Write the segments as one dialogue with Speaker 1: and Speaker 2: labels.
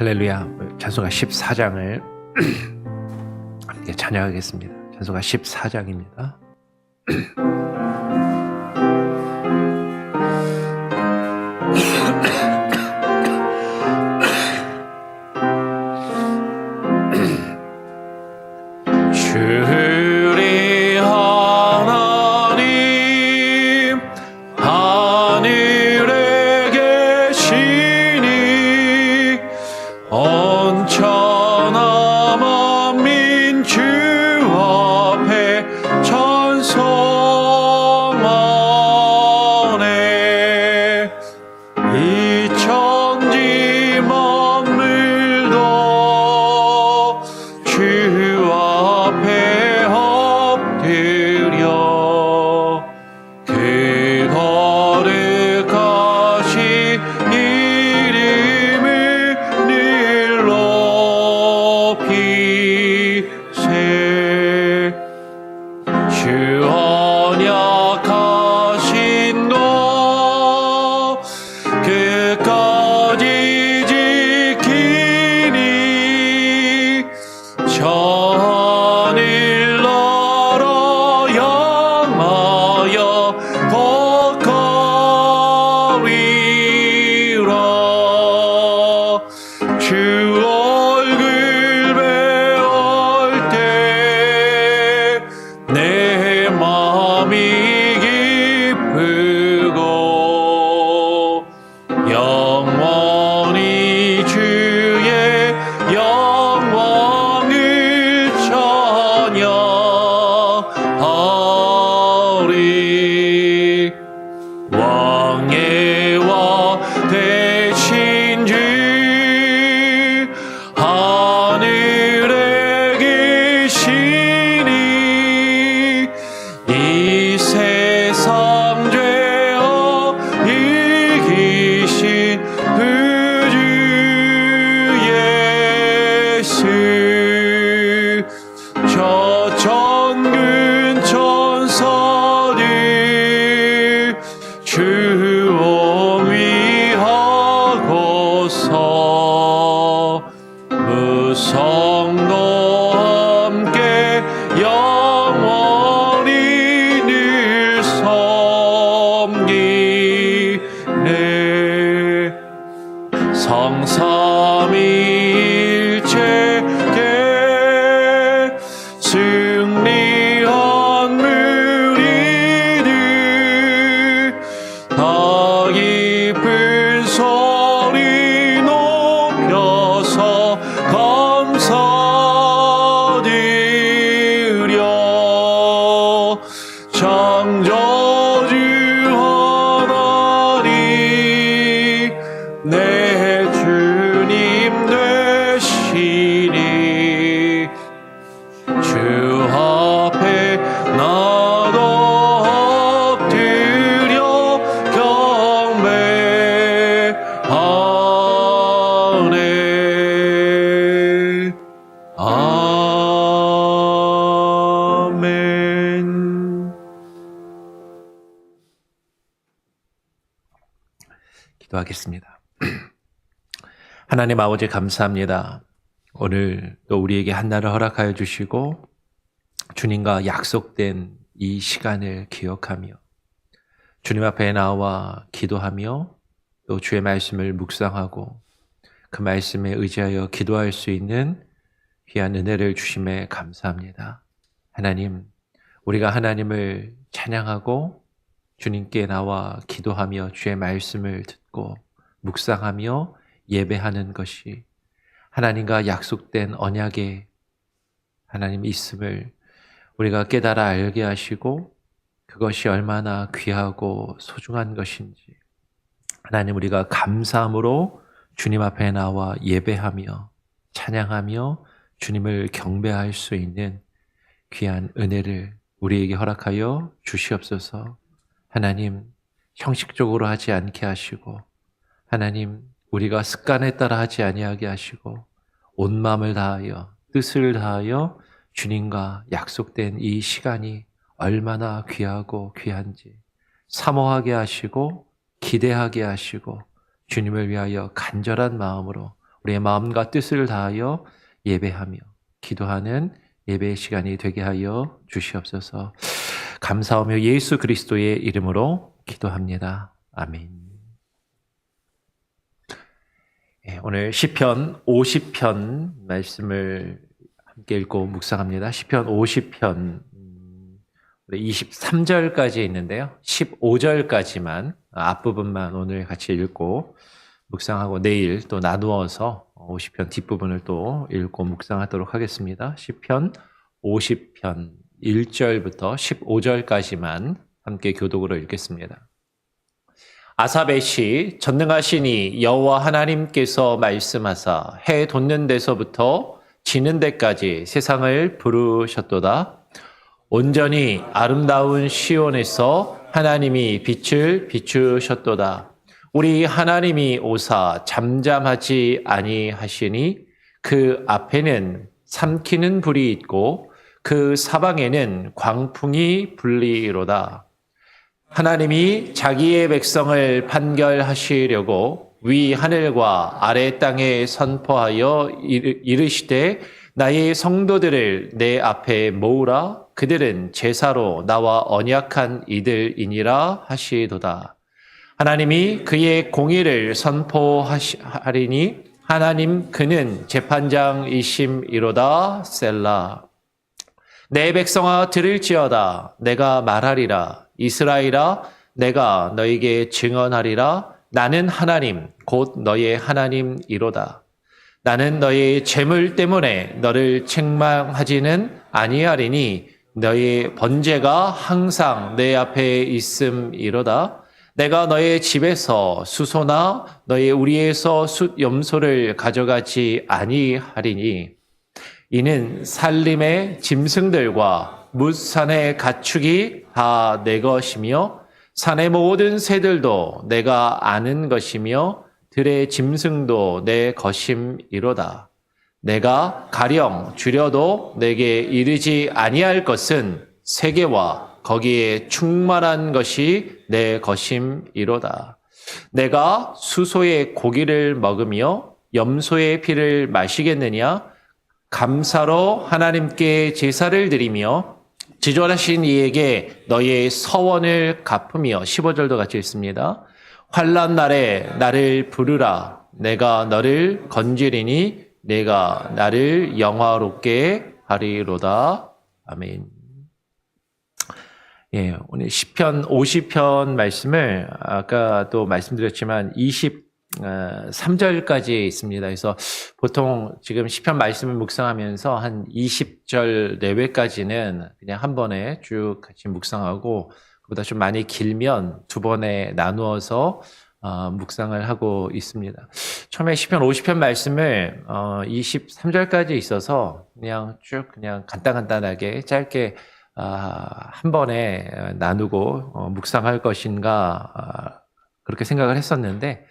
Speaker 1: 할렐루야. 찬송가 14장을 함께 찬양하겠습니다. 찬송가 14장입니다. 주리 하나님 하늘에 계시니 언짢아 만민 주 앞에 찬송하네. 이 천지 만물도 주 앞에 엎드려 그 거룩하신 이름을 늘 높이세. 주 언약하신 너 끝까지 지키니 저 하늘 나라 향하여 걷거리라. 주 얼굴 배울 때 내 마음이 기쁘고 영원히 주의 영광을 찬양하리. 왕의 왕 되신 주 하늘에 계시니 이 세상 죄악 이기신 그 주 예수. 저 천군 천사들 주 옹위하고서 무성도 함께 영원히 늘 섬기네. 성삼위일체께 승리한 무리들 다 깊은 소리 높여서 감사드려. 창조주 하나님 내 주님 되시니 주 앞에 나도 엎드려 경배하네. 아멘. 기도하겠습니다. 하나님 아버지 감사합니다. 오늘 또 우리에게 한날을 허락하여 주시고 주님과 약속된 이 시간을 기억하며 주님 앞에 나와 기도하며 또 주의 말씀을 묵상하고 그 말씀에 의지하여 기도할 수 있는 귀한 은혜를 주심에 감사합니다. 하나님, 우리가 하나님을 찬양하고 주님께 나와 기도하며 주의 말씀을 듣고 묵상하며 예배하는 것이 하나님과 약속된 언약의 하나님 있음을 우리가 깨달아 알게 하시고 그것이 얼마나 귀하고 소중한 것인지 하나님 우리가 감사함으로 주님 앞에 나와 예배하며 찬양하며 주님을 경배할 수 있는 귀한 은혜를 우리에게 허락하여 주시옵소서. 하나님 형식적으로 하지 않게 하시고 하나님 우리가 습관에 따라 하지 아니하게 하시고 온 마음을 다하여 뜻을 다하여 주님과 약속된 이 시간이 얼마나 귀하고 귀한지 사모하게 하시고 기대하게 하시고 주님을 위하여 간절한 마음으로 우리의 마음과 뜻을 다하여 예배하며 기도하는 예배의 시간이 되게 하여 주시옵소서. 감사하며 예수 그리스도의 이름으로 기도합니다. 아멘. 오늘 시편 50편 말씀을 함께 읽고 묵상합니다. 시편 50편 23절까지 있는데요. 15절까지만 앞부분만 오늘 같이 읽고 묵상하고 내일 또 나누어서 50편 뒷부분을 또 읽고 묵상하도록 하겠습니다. 시편 50편 1절부터 15절까지만 함께 교독으로 읽겠습니다. 아삽의 시. 전능하시니 여호와 하나님께서 말씀하사 해 돋는 데서부터 지는 데까지 세상을 부르셨도다. 온전히 아름다운 시온에서 하나님이 빛을 비추셨도다. 우리 하나님이 오사 잠잠하지 아니하시니 그 앞에는 삼키는 불이 있고 그 사방에는 광풍이 불리로다. 하나님이 자기의 백성을 판결하시려고 위 하늘과 아래 땅에 선포하여 이르시되 나의 성도들을 내 앞에 모으라. 그들은 제사로 나와 언약한 이들이니라 하시도다. 하나님이 그의 공의를 선포하리니 하나님 그는 재판장이심이로다. 셀라. 내 백성아 들을지어다. 내가 말하리라. 이스라엘아 내가 너에게 증언하리라. 나는 하나님 곧 너의 하나님이로다. 나는 너의 재물 때문에 너를 책망하지는 아니하리니 너의 번제가 항상 내 앞에 있음이로다. 내가 너의 집에서 수소나 너의 우리에서 숫염소를 가져가지 아니하리니 이는 산림의 짐승들과 뭇산의 가축이 다 내 것이며 산의 모든 새들도 내가 아는 것이며 들의 짐승도 내 것임이로다. 내가 가령 줄여도 내게 이르지 아니할 것은 세계와 거기에 충만한 것이 내 것임이로다. 내가 수소의 고기를 먹으며 염소의 피를 마시겠느냐? 감사로 하나님께 제사를 드리며 지존하신 이에게 너의 서원을 갚으며 15절도 같이 읽습니다. 환난 날에 나를 부르라. 내가 너를 건지리니 내가 나를 영화롭게 하리로다. 아멘. 오늘 시편 50편 말씀을 아까도 말씀드렸지만 23절까지 있습니다. 그래서 보통 지금 시편 말씀을 묵상하면서 한 20절 내외까지는 그냥 한 번에 쭉 같이 묵상하고 그보다 좀 많이 길면 두 번에 나누어서 묵상을 하고 있습니다. 처음에 시편 50편 말씀을 23절까지 있어서 그냥 쭉 그냥 간단하게 짧게 한 번에 나누고 묵상할 것인가 그렇게 생각을 했었는데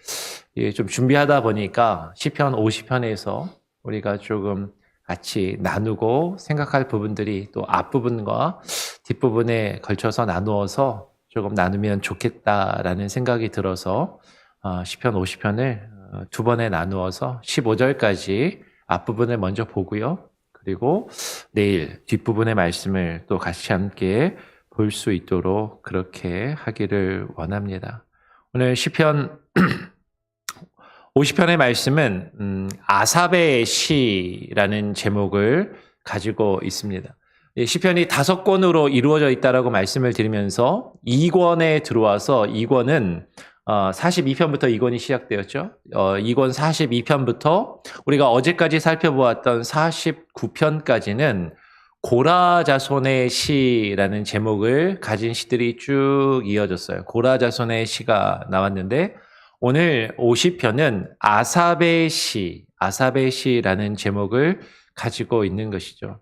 Speaker 1: 좀 준비하다 보니까 시편 50편에서 우리가 조금 같이 나누고 생각할 부분들이 또 앞부분과 뒷부분에 걸쳐서 나누어서 조금 나누면 좋겠다라는 생각이 들어서 시편 50편을 두 번에 나누어서 15절까지 앞부분을 먼저 보고요. 그리고 내일 뒷부분의 말씀을 또 같이 함께 볼 수 있도록 그렇게 하기를 원합니다. 오늘 시편 50편의 말씀은 아삽의 시라는 제목을 가지고 있습니다. 시편이 5권으로 이루어져 있다라고 말씀을 드리면서 2권에 들어와서 2권은 42편부터 2권이 시작되었죠. 2권 42편부터 우리가 어제까지 살펴보았던 49편까지는 고라 자손의 시라는 제목을 가진 시들이 쭉 이어졌어요. 고라 자손의 시가 나왔는데 오늘 50편은 아삽의 시라는 제목을 가지고 있는 것이죠.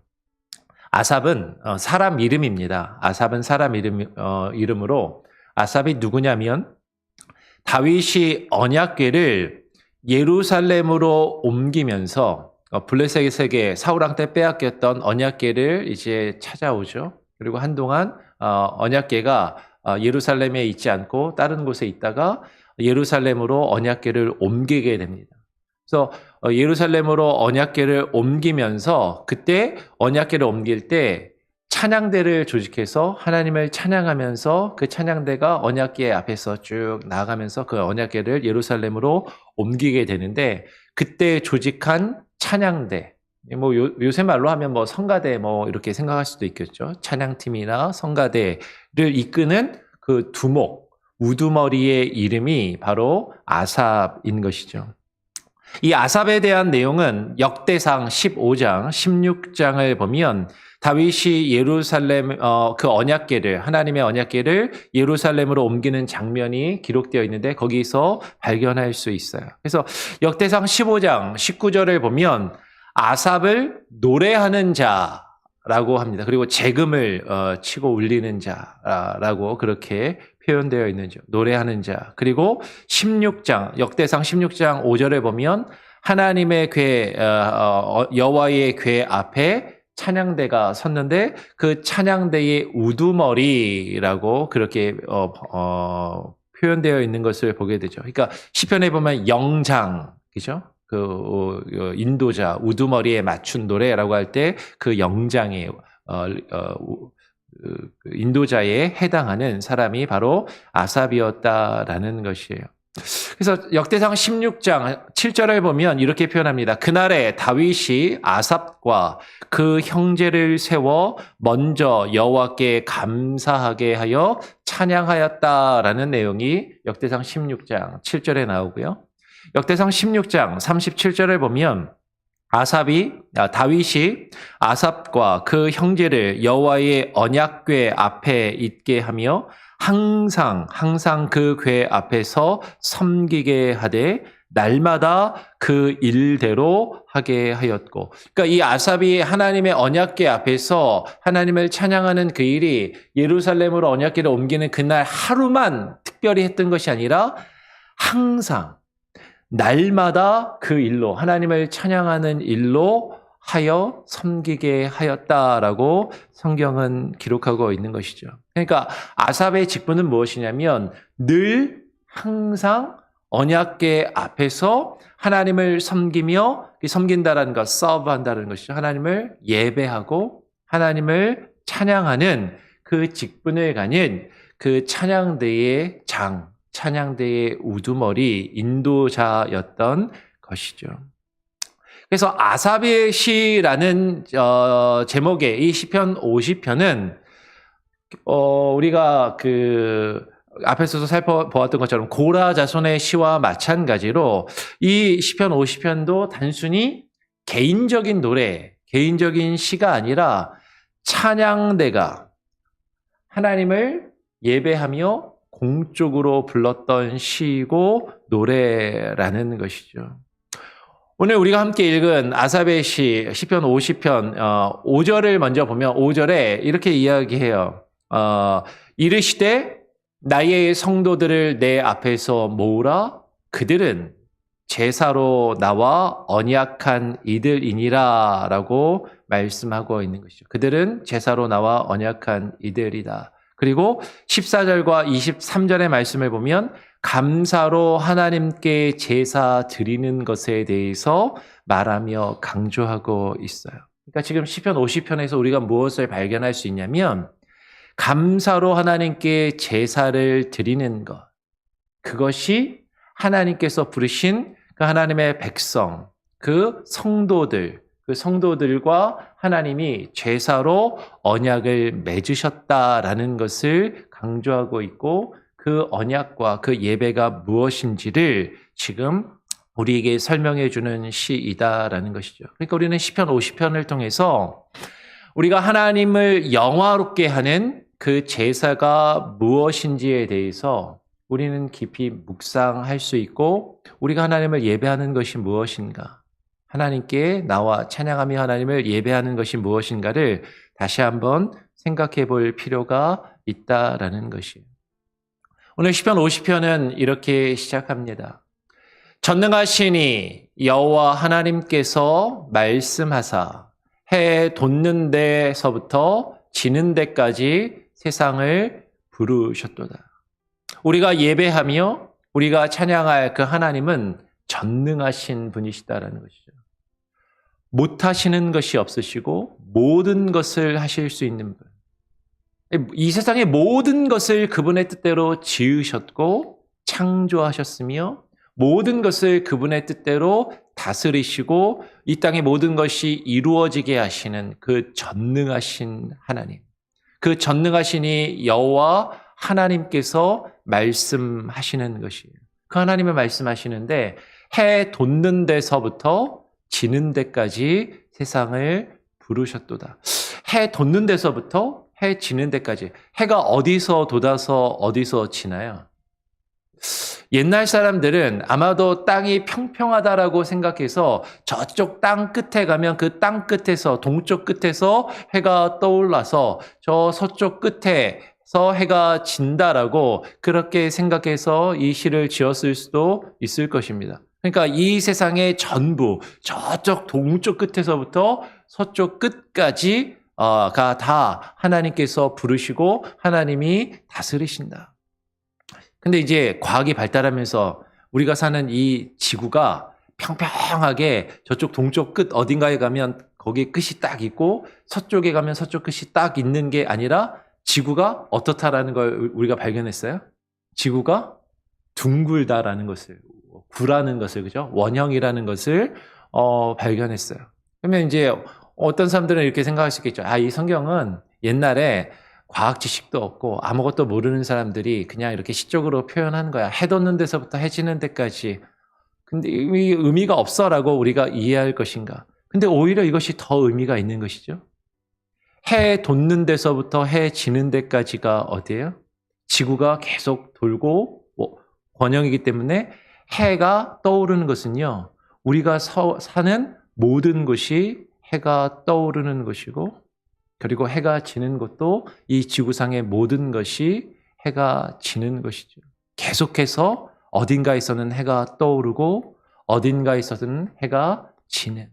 Speaker 1: 아삽은 사람 이름입니다. 아삽은 사람 이름으로 아삽이 누구냐면 다윗이 언약궤를 예루살렘으로 옮기면서 블레셋에게 사울 왕 때 빼앗겼던 언약궤를 이제 찾아오죠. 그리고 한동안 언약궤가 예루살렘에 있지 않고 다른 곳에 있다가 예루살렘으로 언약궤를 옮기게 됩니다. 그래서 예루살렘으로 언약궤를 옮기면서 그때 언약궤를 옮길 때 찬양대를 조직해서 하나님을 찬양하면서 그 찬양대가 언약궤 앞에서 쭉 나아가면서 그 언약궤를 예루살렘으로 옮기게 되는데 그때 조직한 찬양대, 뭐 요새 말로 하면 뭐 성가대 뭐 이렇게 생각할 수도 있겠죠. 찬양팀이나 성가대를 이끄는 그 두목, 우두머리의 이름이 바로 아삽인 것이죠. 이 아삽에 대한 내용은 역대상 15장, 16장을 보면 다윗이 예루살렘 그 언약궤를 하나님의 언약궤를 예루살렘으로 옮기는 장면이 기록되어 있는데 거기서 발견할 수 있어요. 그래서 역대상 15장 19절을 보면 아삽을 노래하는 자라고 합니다. 그리고 재금을 치고 울리는 자라고 그렇게 표현되어 있는죠. 노래하는 자. 그리고 16장 역대상 16장 5절에 보면 하나님의 궤 여호와의 궤 앞에 찬양대가 섰는데 그 찬양대의 우두머리라고 그렇게 표현되어 있는 것을 보게 되죠. 그러니까 시편에 보면 영장, 그죠? 그 인도자 우두머리에 맞춘 노래라고 할 때 그 영장의 인도자에 해당하는 사람이 바로 아삽이었다라는 것이에요. 그래서 역대상 16장 7절을 보면 이렇게 표현합니다. 그날에 다윗이 아삽과 그 형제를 세워 먼저 여호와께 감사하게 하여 찬양하였다라는 내용이 역대상 16장 7절에 나오고요. 역대상 16장 37절을 보면 다윗이 아삽과 그 형제를 여호와의 언약궤 앞에 있게 하며 항상 그 궤 앞에서 섬기게 하되 날마다 그 일대로 하게 하였고, 그러니까 이 아삽이 하나님의 언약궤 앞에서 하나님을 찬양하는 그 일이 예루살렘으로 언약궤를 옮기는 그날 하루만 특별히 했던 것이 아니라 항상 날마다 그 일로 하나님을 찬양하는 일로 하여 섬기게 하였다라고 성경은 기록하고 있는 것이죠. 그러니까 아삽의 직분은 무엇이냐면 늘 항상 언약궤 앞에서 하나님을 섬기며, 섬긴다라는 것, 서브한다는 것이죠. 하나님을 예배하고 하나님을 찬양하는 그 직분을 가진 그 찬양대의 장, 찬양대의 우두머리, 인도자였던 것이죠. 그래서 아삽의 시라는 제목의 이 시편 50편은 우리가 그 앞에서도 살펴보았던 것처럼 고라 자손의 시와 마찬가지로 이 시편 50편도 단순히 개인적인 노래, 개인적인 시가 아니라 찬양대가 하나님을 예배하며 공적으로 불렀던 시이고 노래라는 것이죠. 오늘 우리가 함께 읽은 아삽의 시, 시편 50편 5절을 먼저 보면 5절에 이렇게 이야기해요. 이르시되 나의 성도들을 내 앞에서 모으라. 그들은 제사로 나와 언약한 이들이니라 라고 말씀하고 있는 것이죠. 그들은 제사로 나와 언약한 이들이다. 그리고 14절과 23절의 말씀을 보면 감사로 하나님께 제사 드리는 것에 대해서 말하며 강조하고 있어요. 그러니까 지금 시편 50편에서 우리가 무엇을 발견할 수 있냐면 감사로 하나님께 제사를 드리는 것, 그것이 하나님께서 부르신 그 하나님의 백성, 그 성도들과 하나님이 제사로 언약을 맺으셨다라는 것을 강조하고 있고, 그 언약과 그 예배가 무엇인지를 지금 우리에게 설명해 주는 시이다라는 것이죠. 그러니까 우리는 시편 50편을 통해서 우리가 하나님을 영화롭게 하는 그 제사가 무엇인지에 대해서 우리는 깊이 묵상할 수 있고, 우리가 하나님을 예배하는 것이 무엇인가, 하나님께 나와 찬양하며 하나님을 예배하는 것이 무엇인가를 다시 한번 생각해 볼 필요가 있다라는 것이에요. 오늘 시편 50편은 이렇게 시작합니다. 전능하시니 여호와 하나님께서 말씀하사 해 돋는 데서부터 지는 데까지 세상을 부르셨도다. 우리가 예배하며 우리가 찬양할 그 하나님은 전능하신 분이시다라는 것이죠. 못하시는 것이 없으시고 모든 것을 하실 수 있는 분. 이 세상의 모든 것을 그분의 뜻대로 지으셨고 창조하셨으며 모든 것을 그분의 뜻대로 다스리시고 이 땅의 모든 것이 이루어지게 하시는 그 전능하신 하나님. 그 전능하시니 여호와 하나님께서 말씀하시는 것이에요. 그 하나님의 말씀하시는데 해 돋는 데서부터 지는 데까지 세상을 부르셨도다. 해 돋는 데서부터 해 지는 데까지. 해가 어디서 돋아서 어디서 지나요? 옛날 사람들은 아마도 땅이 평평하다라고 생각해서 저쪽 땅 끝에 가면 그 땅 끝에서 동쪽 끝에서 해가 떠올라서 저 서쪽 끝에서 해가 진다라고 그렇게 생각해서 이 시를 지었을 수도 있을 것입니다. 그러니까 이 세상의 전부 저쪽 동쪽 끝에서부터 서쪽 끝까지 가 다 하나님께서 부르시고 하나님이 다스리신다. 근데 이제 과학이 발달하면서 우리가 사는 이 지구가 평평하게 저쪽 동쪽 끝 어딘가에 가면 거기 끝이 딱 있고 서쪽에 가면 서쪽 끝이 딱 있는 게 아니라 지구가 어떻다라는 걸 우리가 발견했어요. 지구가 둥글다라는 것을, 구라는 것을, 그죠? 원형이라는 것을 발견했어요. 그러면 이제 어떤 사람들은 이렇게 생각할 수 있겠죠. 이 성경은 옛날에 과학 지식도 없고 아무것도 모르는 사람들이 그냥 이렇게 시적으로 표현한 거야. 해 돋는 데서부터 해 지는 데까지. 근데 의미가 없어라고 우리가 이해할 것인가? 근데 오히려 이것이 더 의미가 있는 것이죠. 해 돋는 데서부터 해 지는 데까지가 어디예요? 지구가 계속 돌고 원형이기 때문에 해가 떠오르는 것은요. 우리가 사는 모든 곳이 해가 떠오르는 것이고 그리고 해가 지는 것도 이 지구상의 모든 것이 해가 지는 것이죠. 계속해서 어딘가에서는 해가 떠오르고 어딘가에서는 해가 지는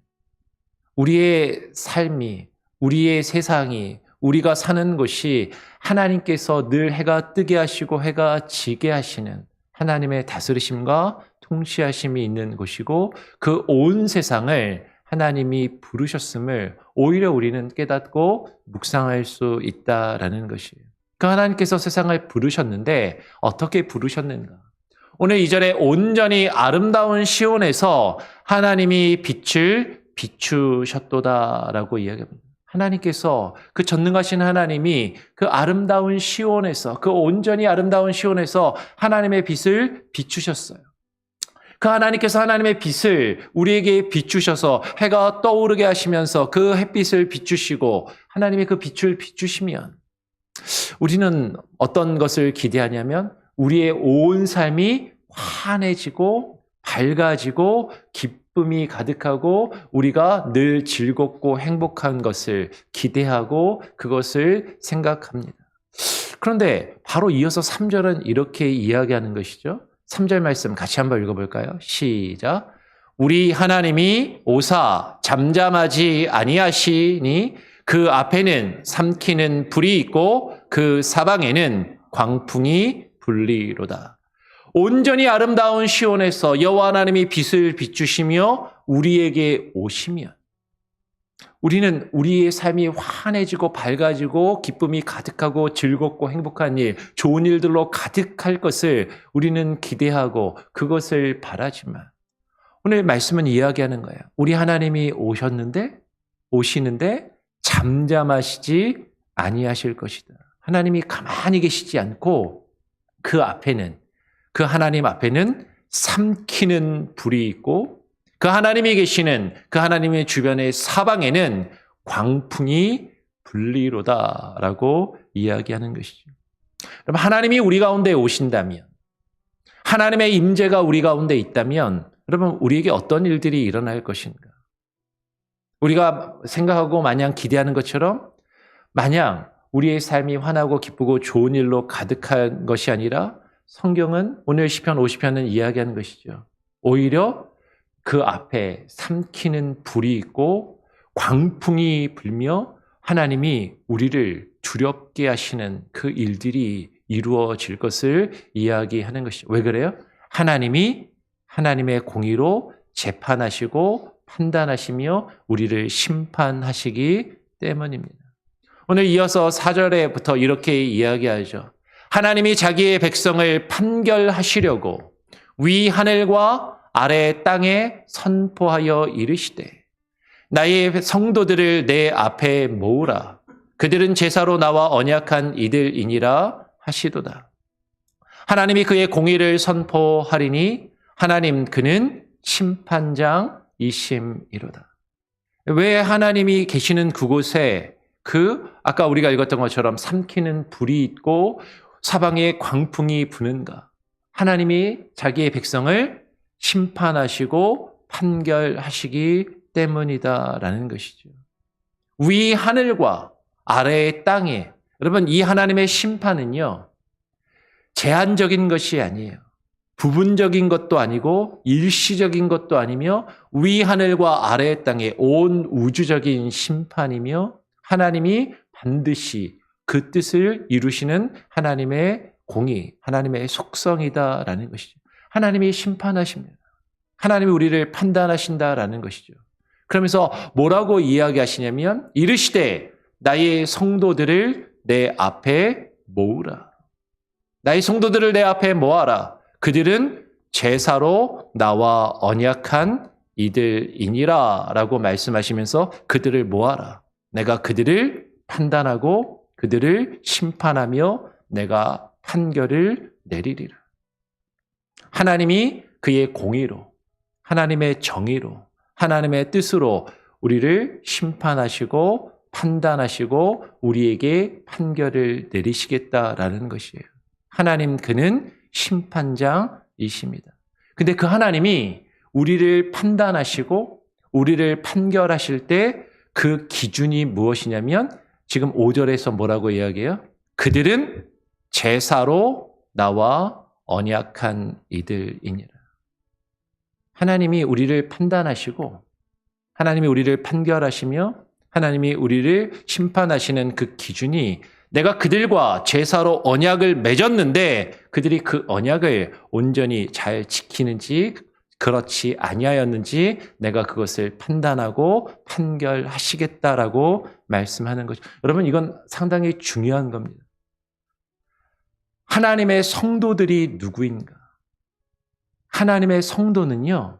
Speaker 1: 우리의 삶이, 우리의 세상이, 우리가 사는 곳이 하나님께서 늘 해가 뜨게 하시고 해가 지게 하시는 하나님의 다스리심과 통치하심이 있는 곳이고 그 온 세상을 하나님이 부르셨음을 오히려 우리는 깨닫고 묵상할 수 있다라는 것이에요. 그 하나님께서 세상을 부르셨는데 어떻게 부르셨는가? 오늘 2절에 온전히 아름다운 시온에서 하나님이 빛을 비추셨도다라고 이야기합니다. 하나님께서 그 전능하신 하나님이 그 아름다운 시온에서 그 온전히 아름다운 시온에서 하나님의 빛을 비추셨어요. 그 하나님께서 하나님의 빛을 우리에게 비추셔서 해가 떠오르게 하시면서 그 햇빛을 비추시고 하나님의 그 빛을 비추시면 우리는 어떤 것을 기대하냐면 우리의 온 삶이 환해지고 밝아지고 기쁨이 가득하고 우리가 늘 즐겁고 행복한 것을 기대하고 그것을 생각합니다. 그런데 바로 이어서 3절은 이렇게 이야기하는 것이죠. 3절 말씀 같이 한번 읽어볼까요? 시작. 우리 하나님이 오사 잠잠하지 아니하시니 그 앞에는 삼키는 불이 있고 그 사방에는 광풍이 불리로다. 온전히 아름다운 시온에서 여호와 하나님이 빛을 비추시며 우리에게 오시면 우리는 우리의 삶이 환해지고 밝아지고 기쁨이 가득하고 즐겁고 행복한 일, 좋은 일들로 가득할 것을 우리는 기대하고 그것을 바라지만 오늘 말씀은 이야기하는 거예요. 우리 하나님이 오시는데 잠잠하시지 아니하실 것이다. 하나님이 가만히 계시지 않고 그 앞에는 그 하나님 앞에는 삼키는 불이 있고 그 하나님이 계시는 그 하나님의 주변의 사방에는 광풍이 불리로다라고 이야기하는 것이죠. 그럼 하나님이 우리 가운데 오신다면 하나님의 임재가 우리 가운데 있다면 여러분 우리에게 어떤 일들이 일어날 것인가? 우리가 생각하고 마냥 기대하는 것처럼 마냥 우리의 삶이 환하고 기쁘고 좋은 일로 가득한 것이 아니라 성경은 오늘 시편 50편은 이야기하는 것이죠. 오히려 그 앞에 삼키는 불이 있고 광풍이 불며 하나님이 우리를 두렵게 하시는 그 일들이 이루어질 것을 이야기하는 것이죠. 왜 그래요? 하나님이 하나님의 공의로 재판하시고 판단하시며 우리를 심판하시기 때문입니다. 오늘 이어서 4절에부터 이렇게 이야기하죠. 하나님이 자기의 백성을 판결하시려고 위 하늘과 아래 땅에 선포하여 이르시되 나의 성도들을 내 앞에 모으라. 그들은 제사로 나와 언약한 이들이니라 하시도다. 하나님이 그의 공의를 선포하리니 하나님 그는 심판장이심이로다. 왜 하나님이 계시는 그곳에 아까 우리가 읽었던 것처럼 삼키는 불이 있고 사방에 광풍이 부는가? 하나님이 자기의 백성을 심판하시고 판결하시기 때문이다라는 것이죠. 위 하늘과 아래의 땅에, 여러분 이 하나님의 심판은요, 제한적인 것이 아니에요. 부분적인 것도 아니고 일시적인 것도 아니며 위 하늘과 아래의 땅에 온 우주적인 심판이며 하나님이 반드시 그 뜻을 이루시는 하나님의 공의, 하나님의 속성이다라는 것이죠. 하나님이 심판하십니다. 하나님이 우리를 판단하신다라는 것이죠. 그러면서 뭐라고 이야기하시냐면 이르시되 나의 성도들을 내 앞에 모으라. 나의 성도들을 내 앞에 모아라. 그들은 제사로 나와 언약한 이들이니라 라고 말씀하시면서 그들을 모아라. 내가 그들을 판단하고 그들을 심판하며 내가 판결을 내리리라. 하나님이 그의 공의로, 하나님의 정의로, 하나님의 뜻으로 우리를 심판하시고 판단하시고 우리에게 판결을 내리시겠다라는 것이에요. 하나님 그는 심판장이십니다. 근데 그 하나님이 우리를 판단하시고 우리를 판결하실 때 그 기준이 무엇이냐면 지금 5절에서 뭐라고 이야기해요? 그들은 제사로 나와 언약한 이들이니라. 하나님이 우리를 판단하시고 하나님이 우리를 판결하시며 하나님이 우리를 심판하시는 그 기준이 내가 그들과 제사로 언약을 맺었는데 그들이 그 언약을 온전히 잘 지키는지 그렇지 아니하였는지 내가 그것을 판단하고 판결하시겠다라고 말씀하는 거죠. 여러분 이건 상당히 중요한 겁니다. 하나님의 성도들이 누구인가? 하나님의 성도는요,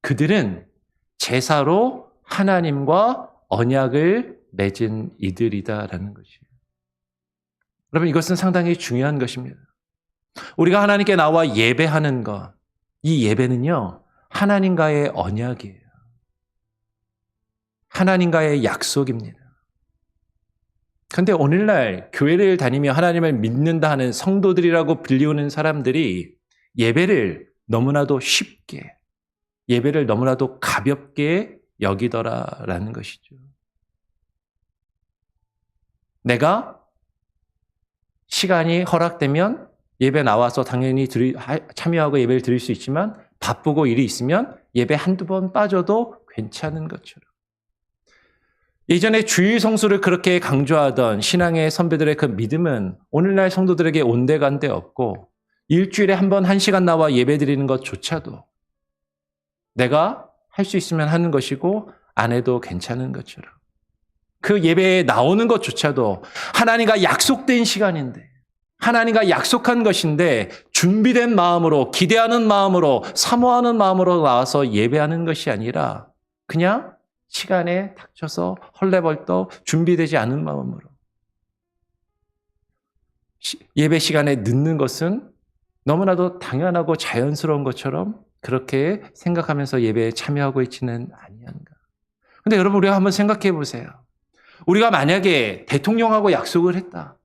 Speaker 1: 그들은 제사로 하나님과 언약을 맺은 이들이다라는 것이에요. 여러분 이것은 상당히 중요한 것입니다. 우리가 하나님께 나와 예배하는 것, 이 예배는요, 하나님과의 언약이에요. 하나님과의 약속입니다. 그런데 오늘날 교회를 다니며 하나님을 믿는다 하는 성도들이라고 불리우는 사람들이 예배를 너무나도 쉽게, 예배를 너무나도 가볍게 여기더라라는 것이죠. 내가 시간이 허락되면 예배 나와서 당연히 참여하고 예배를 드릴 수 있지만 바쁘고 일이 있으면 예배 한두 번 빠져도 괜찮은 것처럼. 예전에 주일 성수를 그렇게 강조하던 신앙의 선배들의 그 믿음은 오늘날 성도들에게 온데간데 없고 일주일에 한 번 1시간 나와 예배 드리는 것조차도 내가 할 수 있으면 하는 것이고 안 해도 괜찮은 것처럼. 그 예배에 나오는 것조차도 하나님과 약속된 시간인데 하나님과 약속한 것인데 준비된 마음으로 기대하는 마음으로 사모하는 마음으로 나와서 예배하는 것이 아니라 그냥 시간에 닥쳐서 헐레벌떡 준비되지 않은 마음으로 예배 시간에 늦는 것은 너무나도 당연하고 자연스러운 것처럼 그렇게 생각하면서 예배에 참여하고 있지는 아니한가. 근데 여러분 우리가 한번 생각해 보세요. 우리가 만약에 대통령하고 약속을 했다.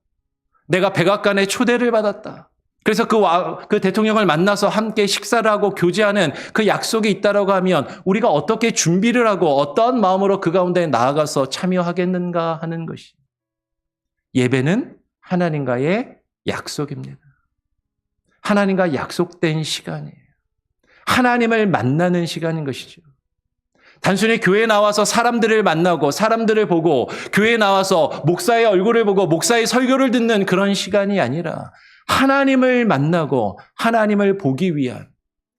Speaker 1: 내가 백악관에 초대를 받았다. 그래서 그 대통령을 만나서 함께 식사를 하고 교제하는 그 약속이 있다라고 하면 우리가 어떻게 준비를 하고 어떠한 마음으로 그 가운데 나아가서 참여하겠는가 하는 것이. 예배는 하나님과의 약속입니다. 하나님과 약속된 시간이에요. 하나님을 만나는 시간인 것이죠. 단순히 교회에 나와서 사람들을 만나고 사람들을 보고 교회에 나와서 목사의 얼굴을 보고 목사의 설교를 듣는 그런 시간이 아니라 하나님을 만나고 하나님을 보기 위한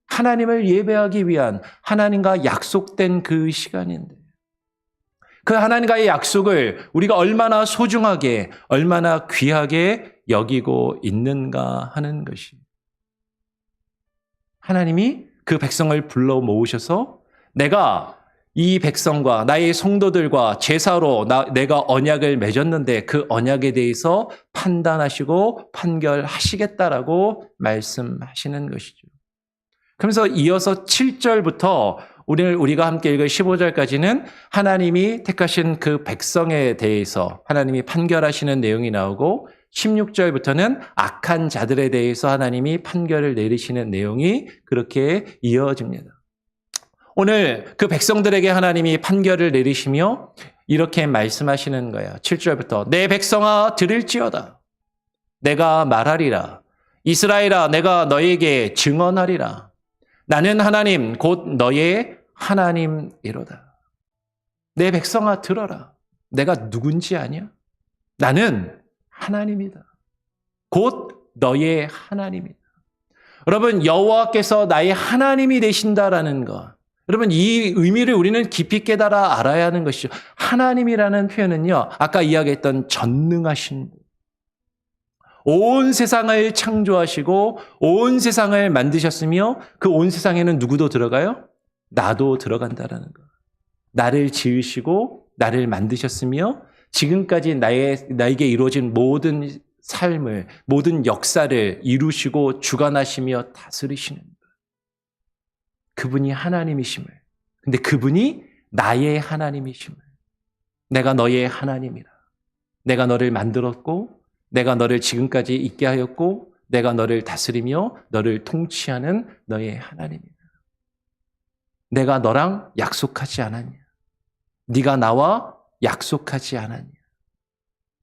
Speaker 1: 하나님을 예배하기 위한 하나님과 약속된 그 시간인데 그 하나님과의 약속을 우리가 얼마나 소중하게 얼마나 귀하게 여기고 있는가 하는 것이 하나님이 그 백성을 불러 모으셔서 내가 이 백성과 나의 성도들과 제사로 내가 언약을 맺었는데 그 언약에 대해서 판단하시고 판결하시겠다라고 말씀하시는 것이죠. 그러면서 이어서 7절부터 오늘 우리가 함께 읽을 15절까지는 하나님이 택하신 그 백성에 대해서 하나님이 판결하시는 내용이 나오고 16절부터는 악한 자들에 대해서 하나님이 판결을 내리시는 내용이 그렇게 이어집니다. 오늘 그 백성들에게 하나님이 판결을 내리시며 이렇게 말씀하시는 거예요. 7절부터 내 백성아 들을지어다. 내가 말하리라. 이스라엘아 내가 너에게 증언하리라. 나는 하나님 곧 너의 하나님이로다. 내 백성아 들어라. 내가 누군지 아냐? 나는 하나님이다. 곧 너의 하나님이다. 여러분 여호와께서 나의 하나님이 되신다라는 것. 여러분 이 의미를 우리는 깊이 깨달아 알아야 하는 것이죠. 하나님이라는 표현은요. 아까 이야기했던 전능하신 분. 온 세상을 창조하시고 온 세상을 만드셨으며 그 온 세상에는 누구도 들어가요? 나도 들어간다라는 것. 나를 지으시고 나를 만드셨으며 지금까지 나에게 이루어진 모든 삶을 모든 역사를 이루시고 주관하시며 다스리시는 것. 그분이 하나님이심을 근데 그분이 나의 하나님이심을 내가 너의 하나님이라. 내가 너를 만들었고 내가 너를 지금까지 있게 하였고 내가 너를 다스리며 너를 통치하는 너의 하나님이다. 내가 너랑 약속하지 않았냐? 네가 나와 약속하지 않았냐?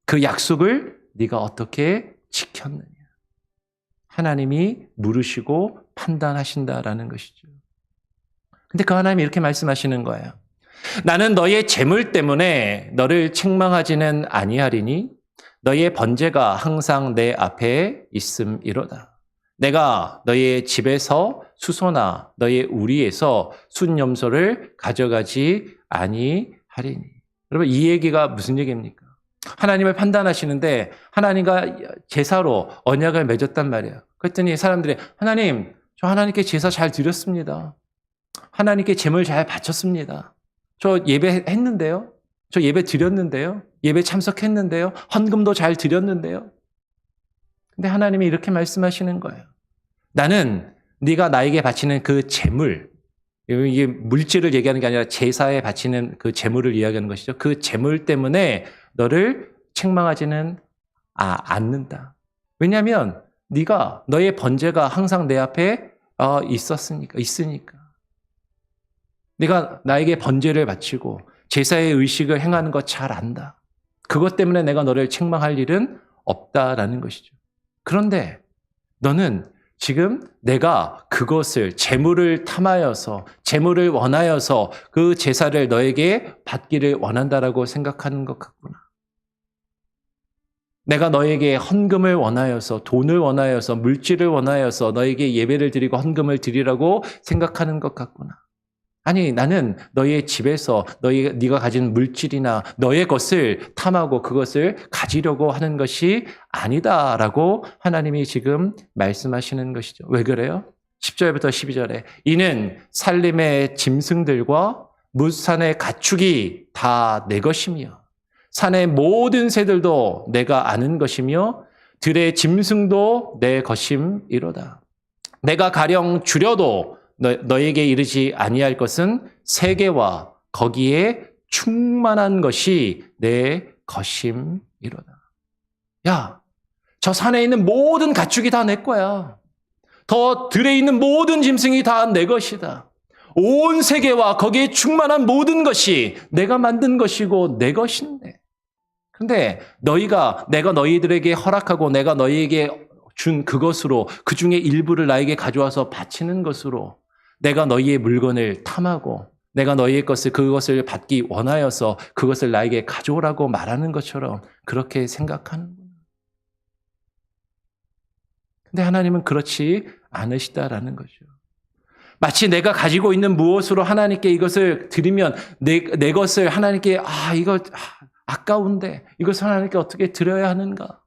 Speaker 1: 그 약속을 네가 어떻게 지켰느냐? 하나님이 물으시고 판단하신다라는 것이죠. 근데 그 하나님이 이렇게 말씀하시는 거예요. 나는 너의 재물 때문에 너를 책망하지는 아니하리니 너의 번제가 항상 내 앞에 있음이로다. 내가 너의 집에서 수소나 너의 우리에서 순염소를 가져가지 아니하리니. 여러분 이 얘기가 무슨 얘기입니까? 하나님을 판단하시는데 하나님과 제사로 언약을 맺었단 말이에요. 그랬더니 사람들이 하나님 저 하나님께 제사 잘 드렸습니다. 하나님께 제물 잘 바쳤습니다. 저 예배했는데요. 저 예배 드렸는데요. 예배 참석했는데요. 헌금도 잘 드렸는데요. 근데 하나님이 이렇게 말씀하시는 거예요. 나는 네가 나에게 바치는 그 제물, 이게 물질을 얘기하는 게 아니라 제사에 바치는 그 제물을 이야기하는 것이죠. 그 제물 때문에 너를 책망하지는 않는다. 왜냐하면 네가 너의 번제가 항상 내 앞에 있으니까. 네가 나에게 번제를 바치고 제사의 의식을 행하는 것 잘 안다. 그것 때문에 내가 너를 책망할 일은 없다라는 것이죠. 그런데 너는 지금 내가 그것을 재물을 탐하여서 재물을 원하여서 그 제사를 너에게 받기를 원한다라고 생각하는 것 같구나. 내가 너에게 헌금을 원하여서 돈을 원하여서 물질을 원하여서 너에게 예배를 드리고 헌금을 드리라고 생각하는 것 같구나. 아니 나는 너의 집에서 네가 가진 물질이나 너의 것을 탐하고 그것을 가지려고 하는 것이 아니다라고 하나님이 지금 말씀하시는 것이죠. 왜 그래요? 10절부터 12절에 이는 산림의 짐승들과 뭇산의 가축이 다 내 것이며 산의 모든 새들도 내가 아는 것이며 들의 짐승도 내 것임이로다. 내가 가령 줄여도 너에게 이르지 아니할 것은 세계와 거기에 충만한 것이 내 것임이로다. 야, 저 산에 있는 모든 가축이 다 내 거야. 더 들에 있는 모든 짐승이 다 내 것이다. 온 세계와 거기에 충만한 모든 것이 내가 만든 것이고 내 것인데. 근데 내가 너희들에게 허락하고 내가 너희에게 준 그것으로 그 중에 일부를 나에게 가져와서 바치는 것으로 내가 너희의 물건을 탐하고 내가 너희의 그것을 받기 원하여서 그것을 나에게 가져오라고 말하는 것처럼 그렇게 생각하는구나. 근데 하나님은 그렇지 않으시다라는 거죠. 마치 내가 가지고 있는 무엇으로 하나님께 이것을 드리면 내 것을 하나님께 이거 아까운데 이것을 하나님께 어떻게 드려야 하는가?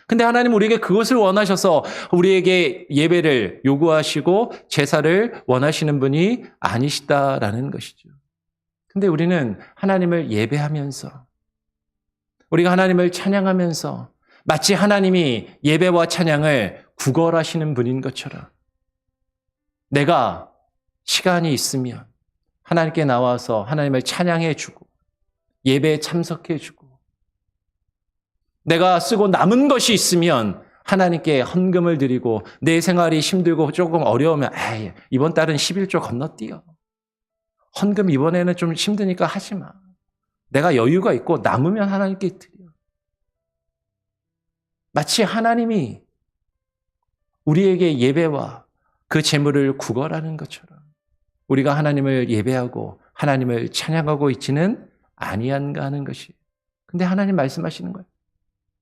Speaker 1: 근데 하나님 우리에게 그것을 원하셔서 우리에게 예배를 요구하시고 제사를 원하시는 분이 아니시다라는 것이죠. 근데 우리는 하나님을 예배하면서 우리가 하나님을 찬양하면서 마치 하나님이 예배와 찬양을 구걸하시는 분인 것처럼 내가 시간이 있으면 하나님께 나와서 하나님을 찬양해 주고 예배에 참석해 주고 내가 쓰고 남은 것이 있으면 하나님께 헌금을 드리고 내 생활이 힘들고 조금 어려우면 이번 달은 11조 건너뛰어. 헌금 이번에는 좀 힘드니까 하지 마. 내가 여유가 있고 남으면 하나님께 드려. 마치 하나님이 우리에게 예배와 그 재물을 구걸하는 것처럼 우리가 하나님을 예배하고 하나님을 찬양하고 있지는 아니한가 하는 것이. 근데 하나님 말씀하시는 거예요.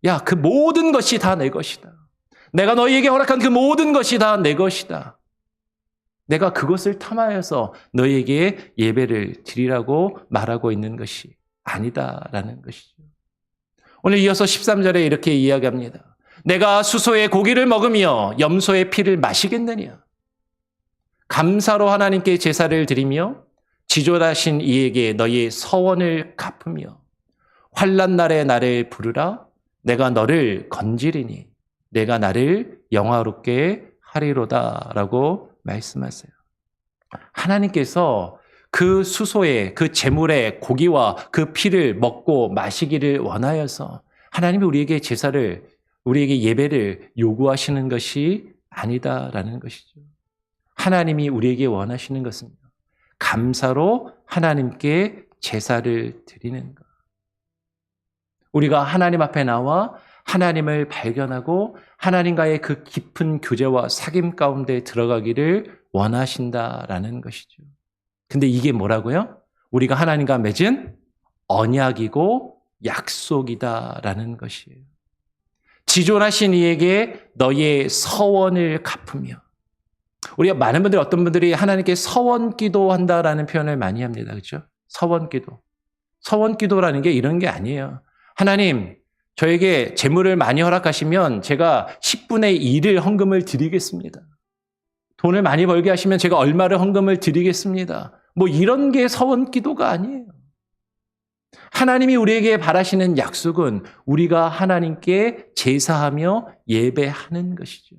Speaker 1: 야, 그 모든 것이 다 내 것이다. 내가 너희에게 허락한 그 모든 것이 다 내 것이다. 내가 그것을 탐하여서 너희에게 예배를 드리라고 말하고 있는 것이 아니다라는 것이죠. 오늘 이어서 13절에 이렇게 이야기합니다. 내가 수소의 고기를 먹으며 염소의 피를 마시겠느냐? 감사로 하나님께 제사를 드리며 지존하신 이에게 너희의 서원을 갚으며 환난 날에 나를 부르라. 내가 너를 건지리니 내가 나를 영화롭게 하리로다라고 말씀하세요. 하나님께서 그 수소의 그 제물의 고기와 그 피를 먹고 마시기를 원하여서 하나님이 우리에게 제사를 우리에게 예배를 요구하시는 것이 아니다라는 것이죠. 하나님이 우리에게 원하시는 것은 감사로 하나님께 제사를 드리는 것. 우리가 하나님 앞에 나와 하나님을 발견하고 하나님과의 그 깊은 교제와 사귐 가운데 들어가기를 원하신다라는 것이죠. 근데 이게 뭐라고요? 우리가 하나님과 맺은 언약이고 약속이다라는 것이에요. 지존하신 이에게 너희의 서원을 갚으며 우리가 많은 분들이 어떤 분들이 하나님께 서원 기도한다라는 표현을 많이 합니다. 그렇죠? 서원 기도. 서원 기도라는 게 이런 게 아니에요. 하나님, 저에게 재물을 많이 허락하시면 제가 10분의 1을 헌금을 드리겠습니다. 돈을 많이 벌게 하시면 제가 얼마를 헌금을 드리겠습니다. 뭐 이런 게 서원 기도가 아니에요. 하나님이 우리에게 바라시는 약속은 우리가 하나님께 제사하며 예배하는 것이죠.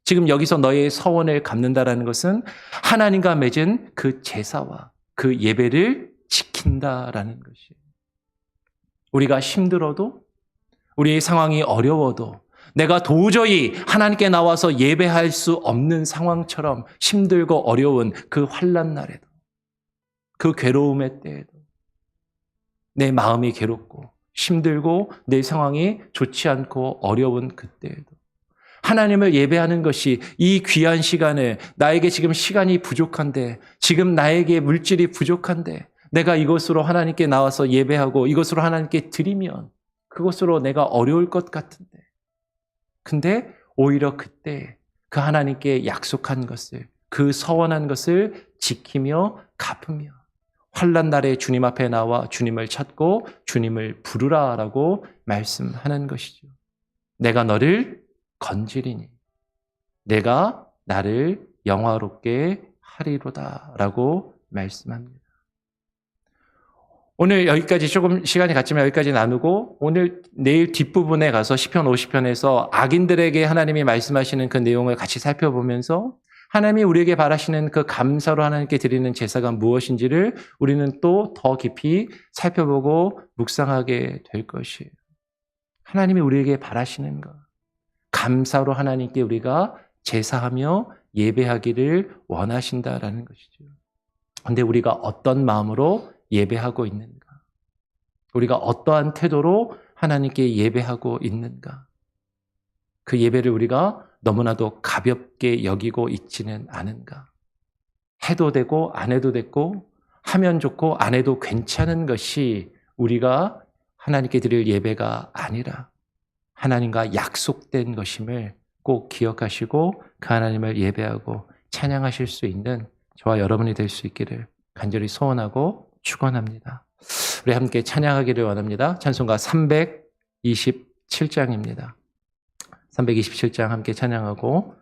Speaker 1: 지금 여기서 너의 서원을 갚는다라는 것은 하나님과 맺은 그 제사와 그 예배를 지킨다라는 것이에요. 우리가 힘들어도 우리의 상황이 어려워도 내가 도저히 하나님께 나와서 예배할 수 없는 상황처럼 힘들고 어려운 그 환난 날에도 그 괴로움의 때에도 내 마음이 괴롭고 힘들고 내 상황이 좋지 않고 어려운 그때에도 하나님을 예배하는 것이 이 귀한 시간을 나에게 지금 시간이 부족한데 지금 나에게 물질이 부족한데 내가 이것으로 하나님께 나와서 예배하고 이것으로 하나님께 드리면 그것으로 내가 어려울 것 같은데 근데 오히려 그때 그 하나님께 약속한 것을 그 서원한 것을 지키며 갚으며 환난 날에 주님 앞에 나와 주님을 찾고 주님을 부르라라고 말씀하는 것이죠. 내가 너를 건지리니 내가 나를 영화롭게 하리로다라고 말씀합니다. 오늘 여기까지 조금 시간이 갔지만 여기까지 나누고 오늘 내일 뒷부분에 가서 시편 50편에서 악인들에게 하나님이 말씀하시는 그 내용을 같이 살펴보면서 하나님이 우리에게 바라시는 그 감사로 하나님께 드리는 제사가 무엇인지를 우리는 또 더 깊이 살펴보고 묵상하게 될 것이에요. 하나님이 우리에게 바라시는 것, 감사로 하나님께 우리가 제사하며 예배하기를 원하신다라는 것이죠. 그런데 우리가 어떤 마음으로 예배하고 있는가? 우리가 어떠한 태도로 하나님께 예배하고 있는가? 그 예배를 우리가 너무나도 가볍게 여기고 있지는 않은가? 해도 되고 안 해도 됐고 하면 좋고 안 해도 괜찮은 것이 우리가 하나님께 드릴 예배가 아니라 하나님과 약속된 것임을 꼭 기억하시고 그 하나님을 예배하고 찬양하실 수 있는 저와 여러분이 될 수 있기를 간절히 소원하고 축원합니다. 우리 함께 찬양하기를 원합니다. 찬송가 327장입니다. 327장 함께 찬양하고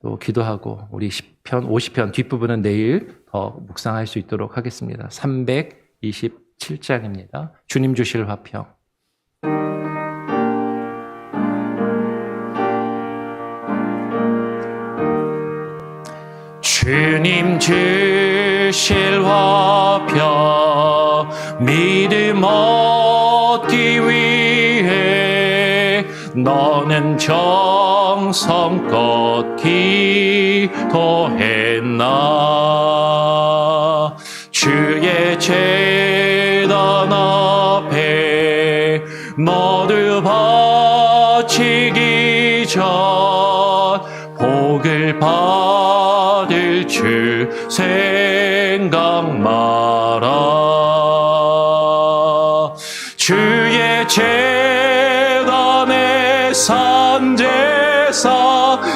Speaker 1: 또 기도하고 우리 10편, 50편 뒷부분은 내일 더 묵상할 수 있도록 하겠습니다. 327장입니다. 주님 주실 화평. 주님 주실 화평 믿음 얻기 위해 너는 정성껏 기도했나. 주의 제단 앞에 모두 바치기 전 복을 받을 줄 생각 마라. 주의 제단에 산제사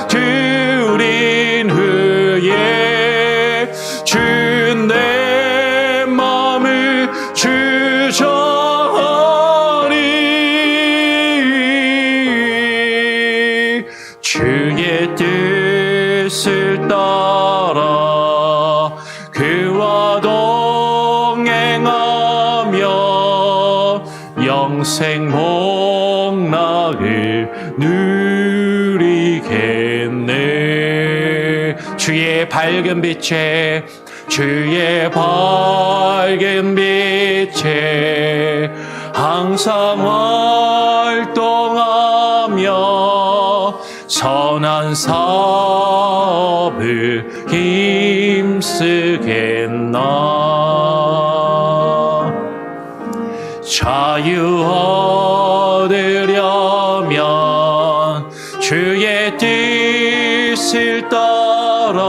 Speaker 1: 드린 후에 주 내 마음을 주저하리. 주의 뜻을 따라 그와 동행하며 영생 복락을 누리겠네. 주의 밝은 빛에 주의 밝은 빛에 항상 활동하며 선한 사업을 힘쓰겠나. 자유 얻으려면 주의 뜻을 따라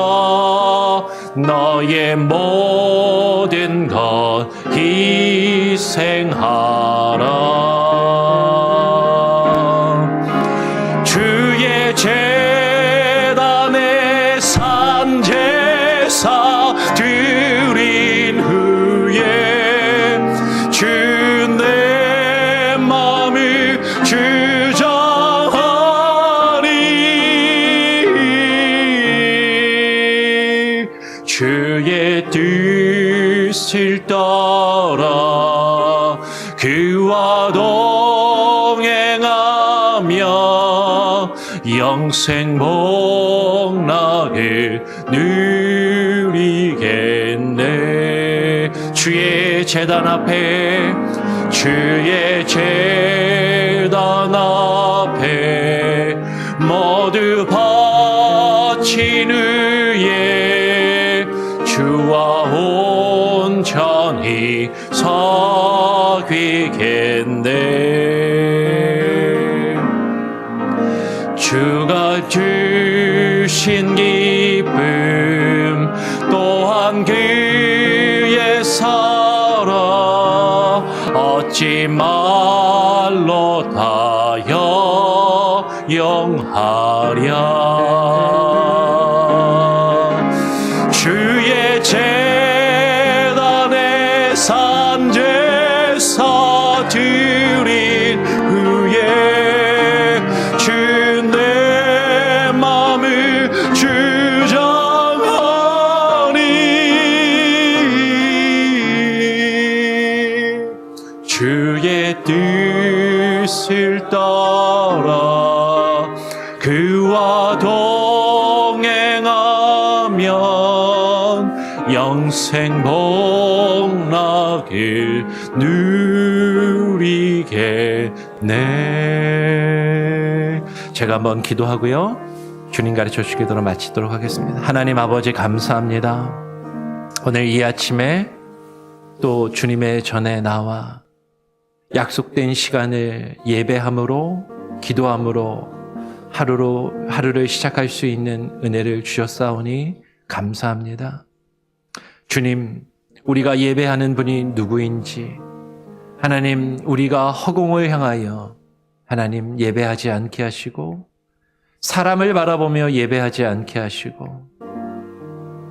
Speaker 1: 너의 모든 것 희생하라. 주의 제단에 산제사 드린 후에 주 내 마음을 주저하리. 주의 뜻을 따라 그와 동행하며 영생 복락을 누리겠네. 주의 제단 앞에 주의 제단 앞에 모두 바친 후에 주와 온전히 사귀겠네. 주가 주신 기쁨 또한 그의 사랑 어찌 말로 다 영하랴. 주의 제단에 산제사 드린 후에 주 내 마음을 주저하리. 주의 뜻을 따라 그와 동행하면 영생 복락을 누리겠네. 제가 한번 기도하고요 주님 가르쳐 주신 기도로 마치도록 하겠습니다. 하나님 아버지 감사합니다. 오늘 이 아침에 또 주님의 전에 나와 약속된 시간을 예배함으로 기도함으로 하루를 시작할 수 있는 은혜를 주셨사오니 감사합니다. 주님, 우리가 예배하는 분이 누구인지 하나님, 우리가 허공을 향하여 하나님 예배하지 않게 하시고 사람을 바라보며 예배하지 않게 하시고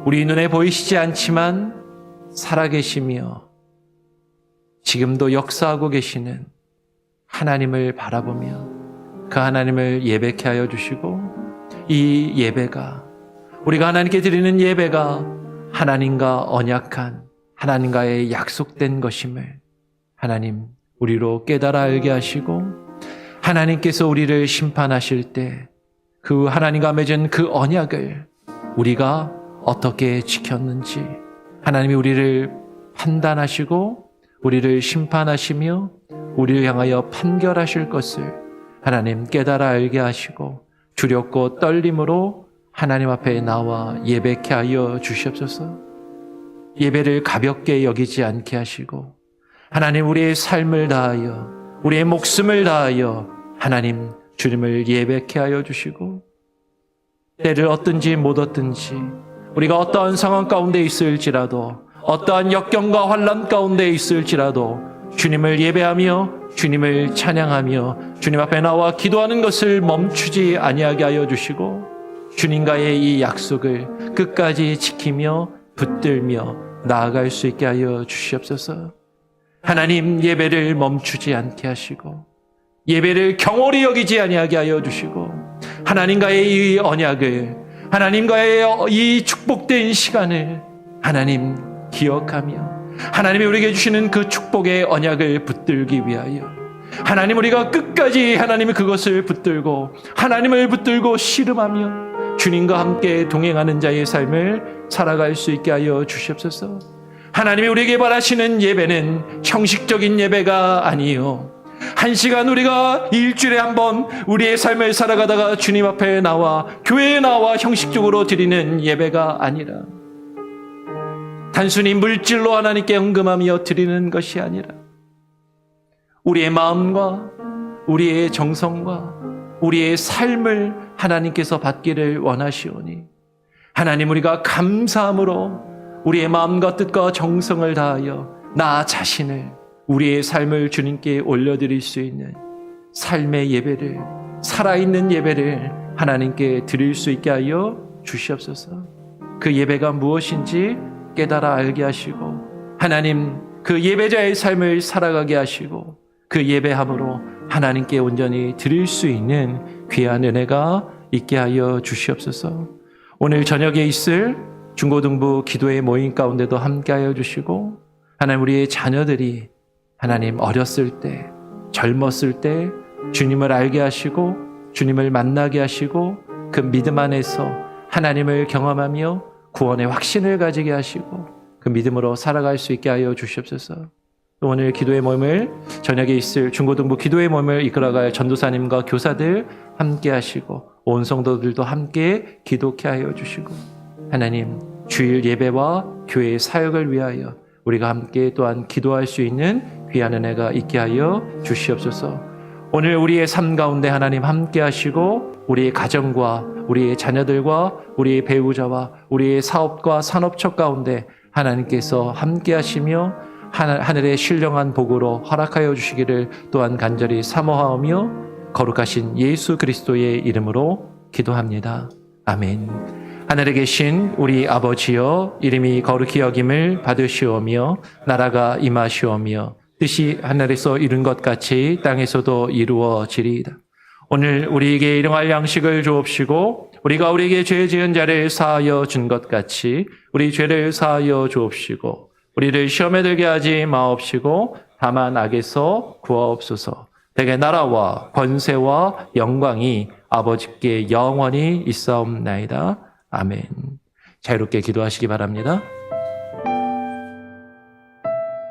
Speaker 1: 우리 눈에 보이시지 않지만 살아계시며 지금도 역사하고 계시는 하나님을 바라보며 그 하나님을 예배케 하여 주시고, 이 예배가, 우리가 하나님께 드리는 예배가 하나님과 언약한, 하나님과의 약속된 것임을 하나님 우리로 깨달아 알게 하시고, 하나님께서 우리를 심판하실 때 그 하나님과 맺은 그 언약을 우리가 어떻게 지켰는지 하나님이 우리를 판단하시고 우리를 심판하시며 우리를 향하여 판결하실 것을 하나님 깨달아 알게 하시고, 두렵고 떨림으로 하나님 앞에 나와 예배케 하여 주시옵소서. 예배를 가볍게 여기지 않게 하시고, 하나님 우리의 삶을 다하여, 우리의 목숨을 다하여 하나님 주님을 예배케 하여 주시고, 때를 얻든지 못 얻든지, 우리가 어떠한 상황 가운데 있을지라도, 어떠한 역경과 환난 가운데 있을지라도 주님을 예배하며 주님을 찬양하며 주님 앞에 나와 기도하는 것을 멈추지 아니하게 하여 주시고, 주님과의 이 약속을 끝까지 지키며 붙들며 나아갈 수 있게 하여 주시옵소서. 하나님 예배를 멈추지 않게 하시고 예배를 경홀히 여기지 아니하게 하여 주시고, 하나님과의 이 언약을, 하나님과의 이 축복된 시간을 하나님 기억하며 하나님이 우리에게 주시는 그 축복의 언약을 붙들기 위하여 하나님 우리가 끝까지 하나님이 그것을 붙들고 하나님을 붙들고 씨름하며 주님과 함께 동행하는 자의 삶을 살아갈 수 있게 하여 주시옵소서. 하나님이 우리에게 바라시는 예배는 형식적인 예배가 아니요, 한 시간 우리가 일주일에 한 번 우리의 삶을 살아가다가 주님 앞에 나와 교회에 나와 형식적으로 드리는 예배가 아니라, 단순히 물질로 하나님께 헌금하며 드리는 것이 아니라 우리의 마음과 우리의 정성과 우리의 삶을 하나님께서 받기를 원하시오니, 하나님 우리가 감사함으로 우리의 마음과 뜻과 정성을 다하여 나 자신을, 우리의 삶을 주님께 올려드릴 수 있는 삶의 예배를, 살아있는 예배를 하나님께 드릴 수 있게 하여 주시옵소서. 그 예배가 무엇인지 깨달아 알게 하시고, 하나님 그 예배자의 삶을 살아가게 하시고, 그 예배함으로 하나님께 온전히 드릴 수 있는 귀한 은혜가 있게 하여 주시옵소서. 오늘 저녁에 있을 중고등부 기도의 모임 가운데도 함께 하여 주시고, 하나님 우리의 자녀들이 하나님 어렸을 때, 젊었을 때 주님을 알게 하시고 주님을 만나게 하시고 그 믿음 안에서 하나님을 경험하며 구원의 확신을 가지게 하시고 그 믿음으로 살아갈 수 있게 하여 주시옵소서. 또 오늘 기도의 모임을, 저녁에 있을 중고등부 기도의 모임을 이끌어갈 전도사님과 교사들 함께 하시고 온 성도들도 함께 기도케 하여 주시고, 하나님 주일 예배와 교회의 사역을 위하여 우리가 함께 또한 기도할 수 있는 귀한 은혜가 있게 하여 주시옵소서. 오늘 우리의 삶 가운데 하나님 함께 하시고 우리의 가정과 우리의 자녀들과 우리의 배우자와 우리의 사업과 산업처 가운데 하나님께서 함께 하시며 하늘의 신령한 복으로 허락하여 주시기를 또한 간절히 사모하며 거룩하신 예수 그리스도의 이름으로 기도합니다. 아멘. 하늘에 계신 우리 아버지여, 이름이 거룩히 여김을 받으시오며 나라가 임하시오며 뜻이 하늘에서 이룬 것 같이 땅에서도 이루어지리이다. 오늘 우리에게 일용할 양식을 주옵시고 우리가 우리에게 죄 지은 자를 사하여 준 것 같이 우리 죄를 사하여 주옵시고 우리를 시험에 들게 하지 마옵시고 다만 악에서 구하옵소서. 대개 나라와 권세와 영광이 아버지께 영원히 있사옵나이다. 아멘. 자유롭게 기도하시기 바랍니다.